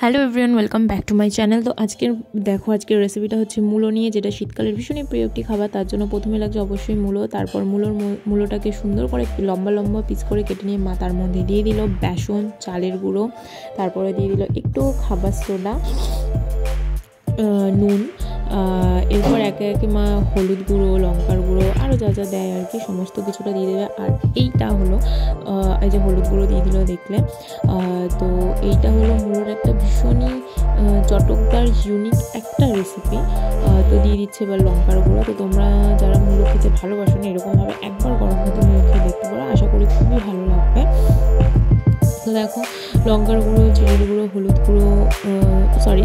Hello everyone, welcome back to my channel. তো আজকের রেসিপিটা হচ্ছে মূলো নিয়ে, যেটা শীতকালের ভীষণই প্রিয় একটি খাবার। তার জন্য প্রথমে লাগছে অবশ্যই মূলো। তারপর মূলোটাকে সুন্দর করে লম্বা লম্বা পিস করে কেটে নিয়ে মা তার মধ্যে দিয়ে দিল বেসন, চালের গুঁড়ো, তারপরে দিয়ে দিল একটু খাবার সোডা, নুন। এরপর একে একে মা হলুদ গুঁড়ো, লঙ্কার গুঁড়ো, আরও যা যা দেয় আর কি সমস্ত কিছুটা দিয়ে দেবে। আর এইটা হলো এই যে হলুদ গুঁড়ো দিয়ে দিল দেখলে। তো এইটা হলো মূলোর একটা ভীষণই চটকদার ইউনিক একটা রেসিপি। তো দিয়ে দিচ্ছে এবার লঙ্কার গুঁড়ো। তো তোমরা যারা মূলো খেতে ভালোবাসো না, এরকমভাবে একবার গরম ভাতে মূলো খেয়ে দেখতে পারো, আশা করি খুবই ভালো লাগবে। তো দেখো, লঙ্কার গুঁড়ো, জিরের গুঁড়ো, হলুদ গুঁড়ো,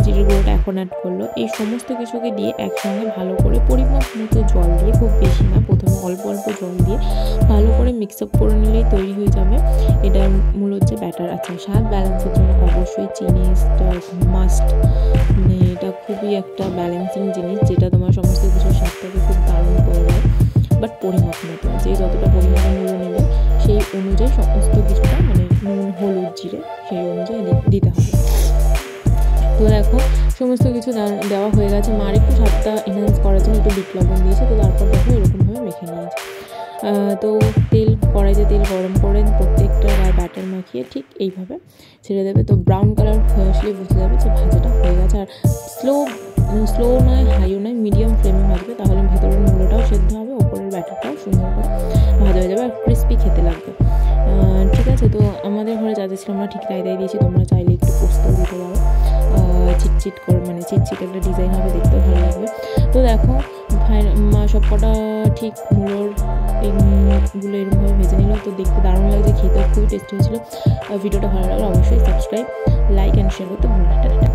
জিরের গুঁড়োটা এখন অ্যাড করলো। এই সমস্ত কিছুকে দিয়ে একসঙ্গে ভালো করে পরিমাপ মতো জল দিয়ে, খুব বেশি না, প্রথমে অল্প অল্প জল দিয়ে ভালো করে মিক্স আপ করে নিলেই তৈরি হয়ে যাবে এটার মূল হচ্ছে ব্যাটার। আচ্ছা, স্বাদ ব্যালেন্সের জন্য অবশ্যই চিনি মাস্ট, মানে এটা খুবই একটা ব্যালেন্সিং জিনিস, যেটা তোমার সমস্ত কিছুর স্বাদটাকে খুব দারুণ করে দেয়। বাট পরিমাপ মতো, যে যতটা পরিমাণে মূল্য নেবে সেই অনুযায়ী সমস্ত কিছুটা, মানে নুন, হলুদ, জিরে সেই অনুযায়ী দিতে হবে। তো দেখো, সমস্ত কিছু দেওয়া হয়ে গেছে। মার একটু স্বাদটা এনহান্স করার জন্য একটু বিট লবণ দিয়েছে। তো তারপর দেখো এরকমভাবে মেখে নিয়েছে। তো কড়াইতে তেল গরম করে প্রত্যেকটা গায়ে ব্যাটার মাখিয়ে ঠিক এইভাবে ছেড়ে দেবে। তো ব্রাউন কালার হয়ে আসলে বুঝে যাবে যে ভাজাটা হয়ে গেছে। আর স্লো নয়, হাইও নয়, মিডিয়াম ফ্লেমে ভাজবে, তাহলে ভেতরের মূলোটাও সেদ্ধ হবে, ওপরের ব্যাটারটাও সুন্দর করে ভাজা হয়ে যাবে আর ক্রিস্পি খেতে লাগবে। ঠিক আছে, তো আমাদের ঘরে যা ছিল আমরা ঠিক তাই দিয়েছি। তোমরা চাইলে একটু পোস্ত দিতে পারো, চিটচিট করে, মানে চিটচিট একটা ডিজাইন হবে, দেখতেও ভালো লাগবে। তো দেখো মা সব কটা ঠিক মূলোর এইগুলো এরকমভাবে ভেজে নিল। তো দেখতে দারুণ লাগছে, খেতেও খুবই টেস্টি হয়েছিল। ভিডিওটা ভালো লাগলে অবশ্যই সাবস্ক্রাইব, লাইক অ্যান্ড শেয়ার করতে ভুলো না।